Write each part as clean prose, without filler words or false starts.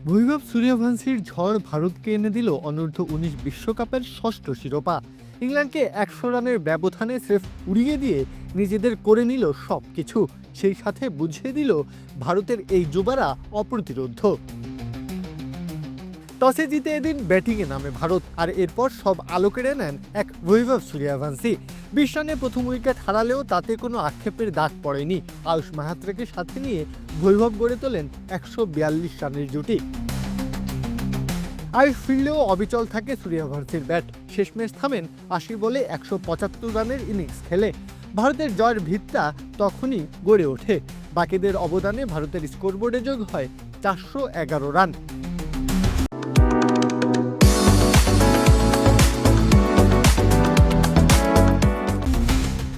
বৈভব সূর্যবংশীর ঝড় ভারতকে এনে দিল অনূর্ধ্ব-19 বিশ্বকাপের ষষ্ঠ শিরোপা। ইংল্যান্ডকে 100 রানের ব্যবধানে স্রেফ উড়িয়ে দিয়ে নিজেদের করে নিল সবকিছু। সেই সাথে বুঝিয়ে দিল ভারতের এই যুবারা অপ্রতিরোধ্য। টসে জিতে এদিন ব্যাটিংয়ে নামে ভারত, আর এরপর সব আলো কেড়ে নেন এক বৈভব সূর্যবংশী। 20 রানে প্রথম উইকেট হারালেও তাতে কোনো আক্ষেপের দাগ পড়েনি। আয়ুষ মাহাত্রেকে সাথে নিয়ে বৈভব গড়ে তোলেন 142 রানের জুটি। আয়ুষ ফিরলেও অবিচল থাকে সূর্যবংশীর ব্যাট। শেষমেশ থামেন 80 বলে 175 রানের ইনিংস খেলে। ভারতের জয়ের ভিতটা তখনই গড়ে ওঠে। বাকিদের অবদানে ভারতের স্কোরবোর্ডে যোগ হয় 411 রান।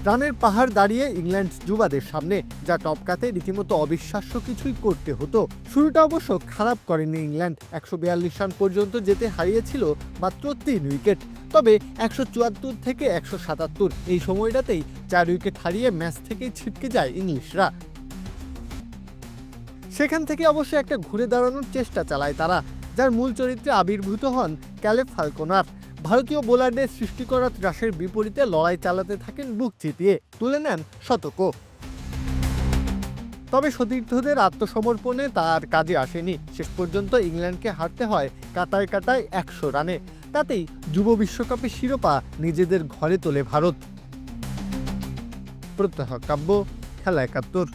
রানের পাহাড় দাঁড়িয়ে ইংল্যান্ড যুবাদের সামনে, যা টপকাতে রীতিমতো অবিশ্বাস্য কিছুই করতে হতো। শুরুটা অবশ্য খারাপ করেনি ইংল্যান্ড। 142 রান পর্যন্ত যেতে হারিয়েছিল মাত্র 3 উইকেট। তবে 174 থেকে 177 এই সময়টাতেই 4 উইকেট হারিয়ে ম্যাচ থেকেই ছিটকে যায় ইংলিশরা। সেখান থেকে অবশ্য একটা ঘুরে দাঁড়ানোর চেষ্টা চালায় তারা, যার মূল চরিত্রে আবির্ভূত হন ক্যালেব ফ্যালকোনার। ভারতীয় বোলারদের সৃষ্টি করা ত্রাসের বিপরীতে লড়াই চালাতে থাকেন বুক চিতিয়ে, তুলে নেন শতকও। তবে সতীর্থদের আত্মসমর্পণে তা আর কাজে আসেনি। শেষ পর্যন্ত ইংল্যান্ডকে হারতে হয় কাটায় কাটায় 100 রানে। তাতেই যুব বিশ্বকাপের শিরোপা নিজেদের ঘরে তোলে ভারত। প্রত্যহ কাব্য, খেলা 71।